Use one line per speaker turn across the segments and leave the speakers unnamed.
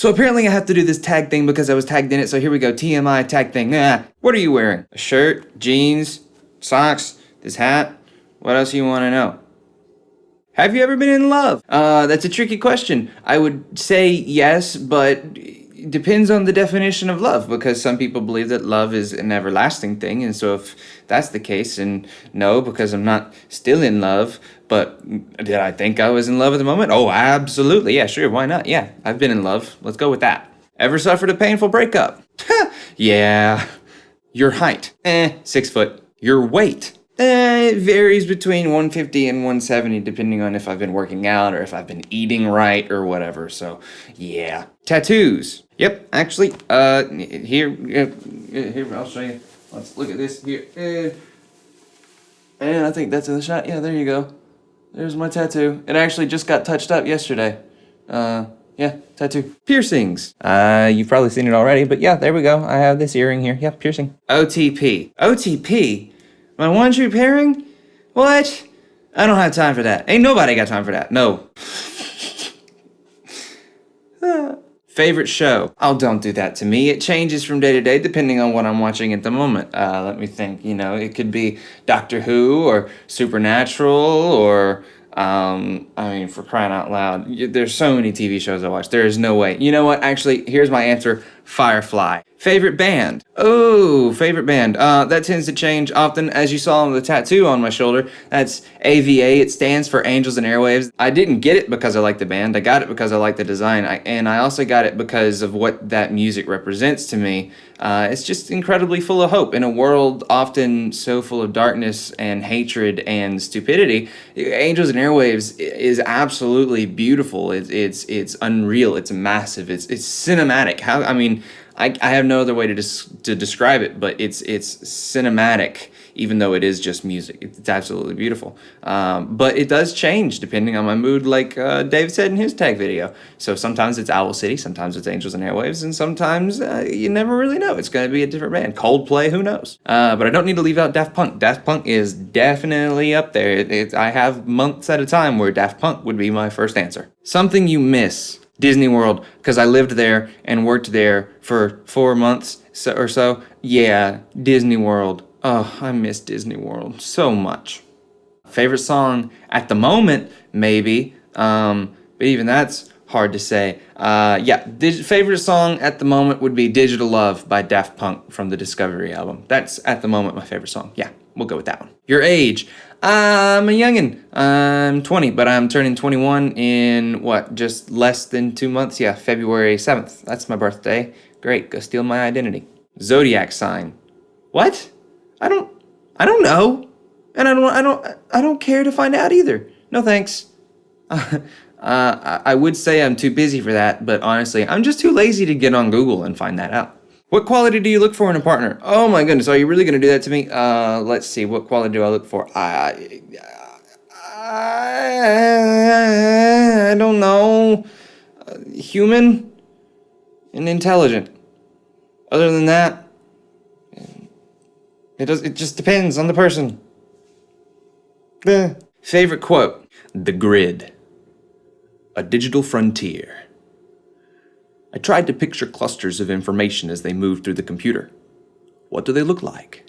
So apparently I have to do this tag thing because I was tagged in it, so here we go, TMI tag thing. What are you wearing? A shirt, jeans, socks, this hat? What else you want to know? Have you ever been in love? That's a tricky question. I would say yes, but it depends on the definition of love, because some people believe that love is an everlasting thing, and so if that's the case, and no, because I'm not still in love, but did I think I was in love at the moment? Oh, absolutely, yeah, sure, why not? Yeah, I've been in love. Let's go with that. Ever suffered a painful breakup? Yeah. Your height? 6 foot. Your weight? It varies between 150 and 170 depending on if I've been working out or if I've been eating right or whatever, so yeah. Tattoos. Yep, actually, here, I'll show you. Let's look at this here. And I think that's in the shot. Yeah, there you go. There's my tattoo. It actually just got touched up yesterday. Yeah, tattoo. Piercings. You've probably seen it already, but yeah, there we go. I have this earring here. Yeah, piercing. OTP. OTP? My one true pairing? What? I don't have time for that. Ain't nobody got time for that. No. Favorite show? Oh, don't do that to me. It changes from day to day depending on what I'm watching at the moment. Let me think. You know, it could be Doctor Who or Supernatural or, I mean, for crying out loud. There's so many TV shows I watch. There is no way. You know what? Actually, here's my answer. Firefly. Favorite band? Oh, favorite band. That tends to change often. As you saw on the tattoo on my shoulder, that's AVA. It stands for Angels and Airwaves. I didn't get it because I like the band. I got it because I like the design. And I also got it because of what that music represents to me. It's just incredibly full of hope. In a world often so full of darkness and hatred and stupidity, Angels and Airwaves is absolutely beautiful. It's unreal. It's massive. It's cinematic. I have no other way to describe it, but it's cinematic, even though it is just music. It's absolutely beautiful. But it does change depending on my mood, like Dave said in his tag video. So sometimes it's Owl City, sometimes it's Angels and Airwaves, and sometimes you never really know. It's going to be a different band. Coldplay, who knows? But I don't need to leave out Daft Punk. Daft Punk is definitely up there. I have months at a time where Daft Punk would be my first answer. Something you miss. Disney World, because I lived there and worked there for 4 months or so. Yeah, Disney World. Oh, I miss Disney World so much. Favorite song at the moment, maybe, but even that's hard to say. Favorite song at the moment would be Digital Love by Daft Punk from the Discovery album. That's at the moment my favorite song. Yeah, we'll go with that one. Your age? I'm a youngin'. I'm 20, but I'm turning 21 in, just less than 2 months? Yeah, February 7th. That's my birthday. Great, go steal my identity. Zodiac sign. What? I don't know. And I don't care to find out either. No thanks. I would say I'm too busy for that, but honestly, I'm just too lazy to get on Google and find that out. What quality do you look for in a partner? Oh my goodness, are you really going to do that to me? Let's see, what quality do I look for? I don't know. Human and intelligent. Other than that, it just depends on the person. Favorite quote? The grid. A digital frontier. I tried to picture clusters of information as they moved through the computer. What do they look like?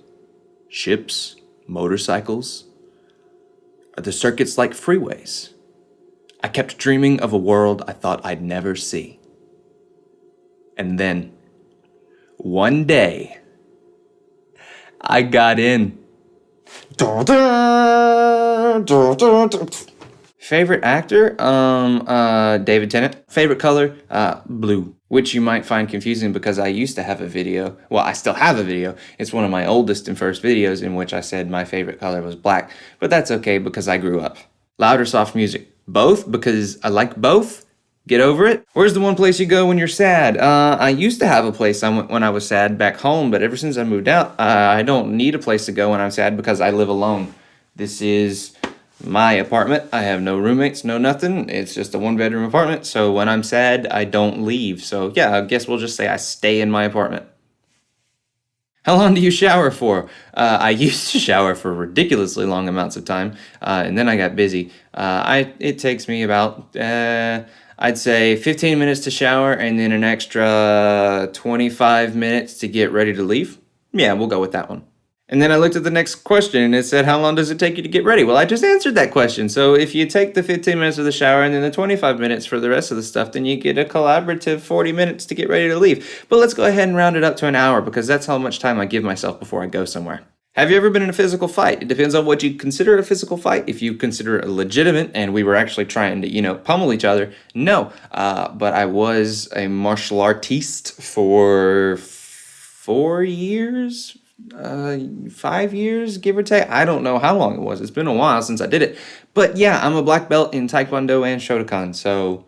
Ships? Motorcycles? Are the circuits like freeways? I kept dreaming of a world I thought I'd never see. And then, one day, I got in. Favorite actor? David Tennant. Favorite color? Blue. Which you might find confusing because I used to have a video. Well, I still have a video. It's one of my oldest and first videos in which I said my favorite color was black. But that's okay because I grew up. Loud or soft music? Both, because I like both. Get over it. Where's the one place you go when you're sad? I used to have a place I went when I was sad back home, but ever since I moved out, I don't need a place to go when I'm sad because I live alone. This is my apartment. I have no roommates, no nothing. It's just a one-bedroom apartment, so when I'm sad, I don't leave. So yeah, I guess we'll just say I stay in my apartment. How long do you shower for? I used to shower for ridiculously long amounts of time, and then I got busy. It takes me about, I'd say 15 minutes to shower and then an extra 25 minutes to get ready to leave. Yeah, we'll go with that one. And then I looked at the next question and it said, how long does it take you to get ready? Well, I just answered that question. So if you take the 15 minutes of the shower and then the 25 minutes for the rest of the stuff, then you get a collaborative 40 minutes to get ready to leave. But let's go ahead and round it up to an hour because that's how much time I give myself before I go somewhere. Have you ever been in a physical fight? It depends on what you consider a physical fight. If you consider it legitimate and we were actually trying to, pummel each other, no. But I was a martial artiste for 4 years, 5 years, give or take. I don't know how long it was. It's been a while since I did it. But yeah, I'm a black belt in Taekwondo and Shotokan. So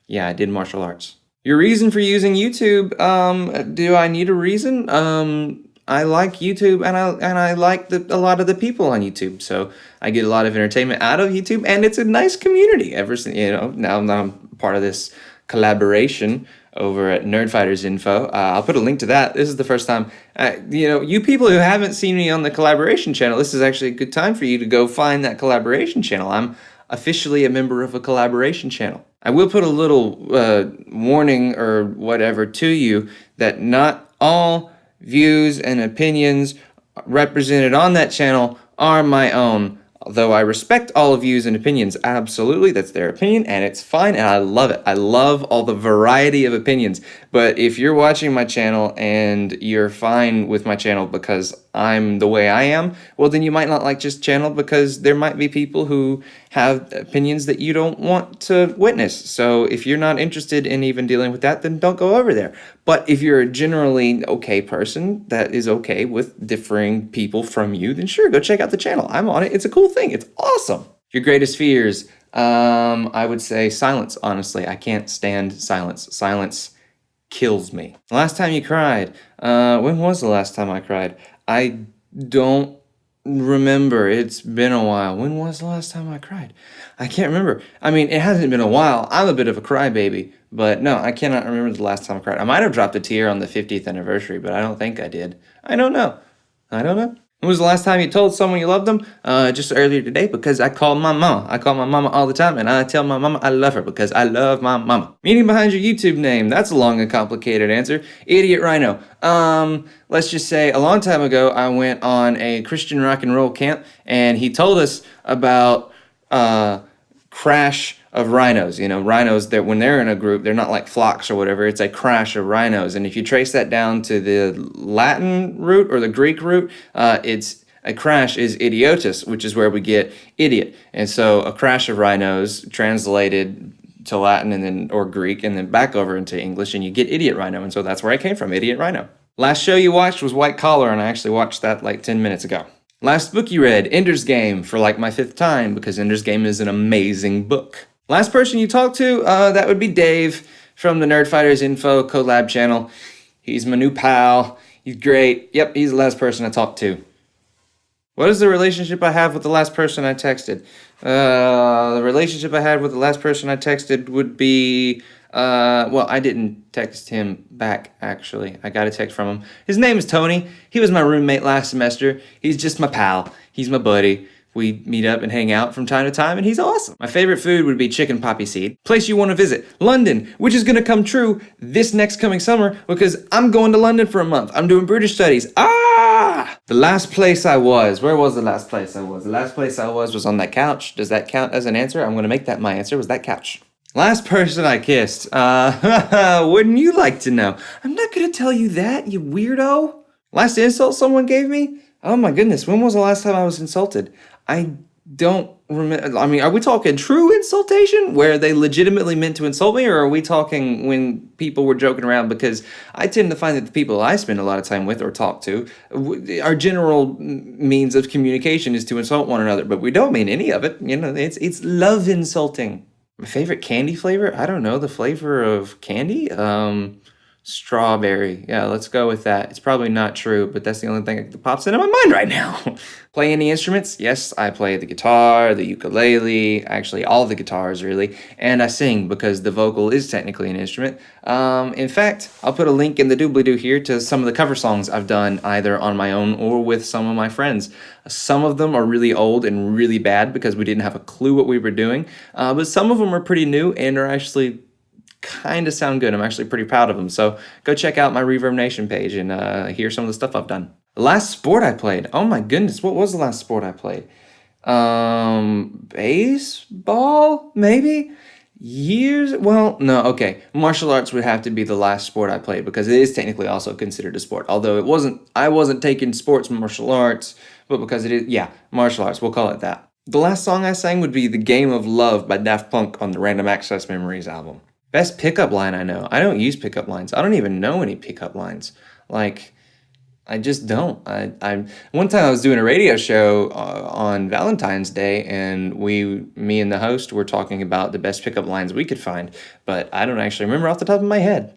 yeah, I did martial arts. Your reason for using YouTube, do I need a reason? I like YouTube and I like a lot of the people on YouTube. So I get a lot of entertainment out of YouTube and it's a nice community. Ever since, now I'm part of this collaboration over at Nerdfighters Info. I'll put a link to that. This is the first time, you people who haven't seen me on the collaboration channel, this is actually a good time for you to go find that collaboration channel. I'm officially a member of a collaboration channel. I will put a little warning or whatever to you that not all views and opinions represented on that channel are my own. Although I respect all views and opinions, absolutely, that's their opinion, and it's fine, and I love it. I love all the variety of opinions. But if you're watching my channel and you're fine with my channel because I'm the way I am, well, then you might not like this channel because there might be people who have opinions that you don't want to witness. So if you're not interested in even dealing with that, then don't go over there. But if you're a generally okay person that is okay with differing people from you, then sure, go check out the channel. I'm on it. It's a cool thing. It's awesome. Your greatest fears, I would say silence, honestly. I can't stand silence. Silence kills me. The last time you cried, when was the last time I cried? I don't remember. It's been a while. When was the last time I cried? I can't remember. I mean, it hasn't been a while. I'm a bit of a crybaby, but no, I cannot remember the last time I cried. I might have dropped a tear on the 50th anniversary, but I don't think I did. I don't know. When was the last time you told someone you loved them? Just earlier today, because I called my mama. I call my mama all the time, and I tell my mama I love her because I love my mama. Meaning behind your YouTube name. That's a long and complicated answer. Idiot Rhino. Let's just say a long time ago, I went on a Christian rock and roll camp, and he told us about crash of rhinos. Rhinos, that when they're in a group, they're not like flocks or whatever. It's a crash of rhinos. And if you trace that down to the Latin root or the Greek root, it's a crash is idiotus, which is where we get idiot. And so a crash of rhinos translated to Latin and then or Greek and then back over into English, and you get idiot rhino. And so that's where I came from, idiot rhino. Last show you watched was White Collar, and I actually watched that like 10 minutes ago. Last book you read, Ender's Game, for like my 5th time, because Ender's Game is an amazing book. Last person you talked to, that would be Dave from the Nerdfighters Info collab channel. He's my new pal. He's great. Yep, he's the last person I talked to. What is the relationship I have with the last person I texted? The relationship I had with the last person I texted would be, well, I didn't text him back, actually. I got a text from him. His name is Tony. He was my roommate last semester. He's just my pal. He's my buddy. We meet up and hang out from time to time, and he's awesome. My favorite food would be chicken poppy seed. Place you want to visit, London, which is going to come true this next coming summer because I'm going to London for a month. I'm doing British studies. The last place I was. Where was the last place I was? The last place I was on that couch. Does that count as an answer? I'm going to make that my answer. Was that couch? Last person I kissed. Wouldn't you like to know? I'm not going to tell you that, you weirdo. Last insult someone gave me? Oh my goodness, when was the last time I was insulted? I don't remember. I mean, are we talking true insultation where they legitimately meant to insult me, or are we talking when people were joking around? Because I tend to find that the people I spend a lot of time with or talk to, our general means of communication is to insult one another, but we don't mean any of it. It's love insulting. My favorite candy flavor? I don't know, the flavor of candy? Strawberry. Yeah, let's go with that. It's probably not true, but that's the only thing that pops into my mind right now. Play any instruments? Yes, I play the guitar, the ukulele, actually all the guitars really, and I sing because the vocal is technically an instrument. In fact, I'll put a link in the doobly-doo here to some of the cover songs I've done either on my own or with some of my friends. Some of them are really old and really bad because we didn't have a clue what we were doing, but some of them are pretty new and are actually kind of sound good. I'm actually pretty proud of them. So go check out my Reverb Nation page and hear some of the stuff I've done. The last sport I played. Oh my goodness, what was the last sport I played? Baseball, maybe? Years? Well, no, okay. Martial arts would have to be the last sport I played because it is technically also considered a sport. Although I wasn't taking sports martial arts, but because it is, yeah, martial arts, we'll call it that. The last song I sang would be The Game of Love by Daft Punk on the Random Access Memories album. Best pickup line I know. I don't use pickup lines. I don't even know any pickup lines. Like, I just don't. One time I was doing a radio show on Valentine's Day, and me and the host were talking about the best pickup lines we could find, but I don't actually remember off the top of my head.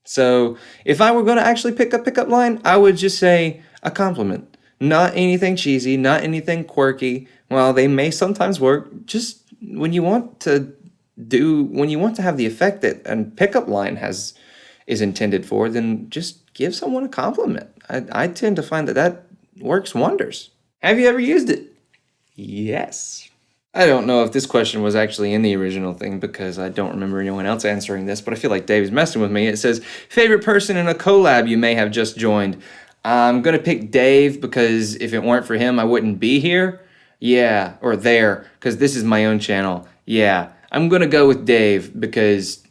So if I were going to actually pick a pickup line, I would just say a compliment. Not anything cheesy, not anything quirky. Well, they may sometimes work. Just when you want to have the effect that a pickup line is intended for, then just give someone a compliment. I tend to find that works wonders. Have you ever used it? Yes. I don't know if this question was actually in the original thing because I don't remember anyone else answering this, but I feel like Dave's messing with me. It says, favorite person in a collab you may have just joined. I'm going to pick Dave because if it weren't for him, I wouldn't be here. Yeah, or there, because this is my own channel. Yeah, I'm going to go with Dave because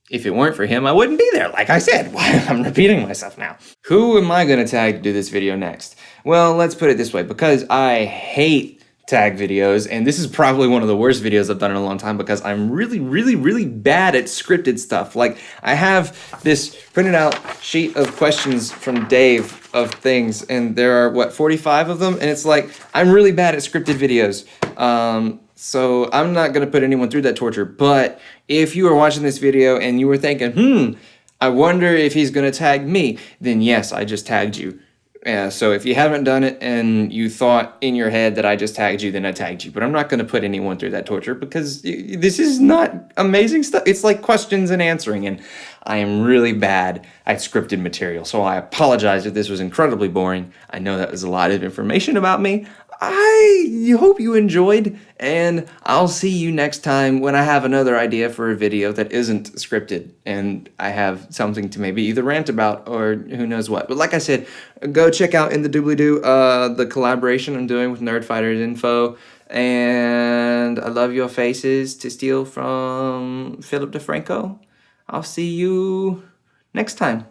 if it weren't for him, I wouldn't be there. Like I said, I'm repeating myself now. Who am I going to tag to do this video next? Well, let's put it this way. Because I hate tag videos, and this is probably one of the worst videos I've done in a long time because I'm really, really, really bad at scripted stuff. Like, I have this printed out sheet of questions from Dave of things, and there are, 45 of them? And it's like, I'm really bad at scripted videos. So I'm not going to put anyone through that torture, but if you are watching this video and you were thinking, I wonder if he's going to tag me, then yes, I just tagged you. So if you haven't done it and you thought in your head that I just tagged you, then I tagged you. But I'm not going to put anyone through that torture because this is not amazing stuff. It's like questions and answering, and I am really bad at scripted material. So I apologize if this was incredibly boring. I know that was a lot of information about me. I hope you enjoyed, and I'll see you next time when I have another idea for a video that isn't scripted and I have something to maybe either rant about or who knows what. But like I said, go check out in the doobly-doo the collaboration I'm doing with Nerdfighters Info, and I Love Your Faces to steal from Philip DeFranco. I'll see you next time.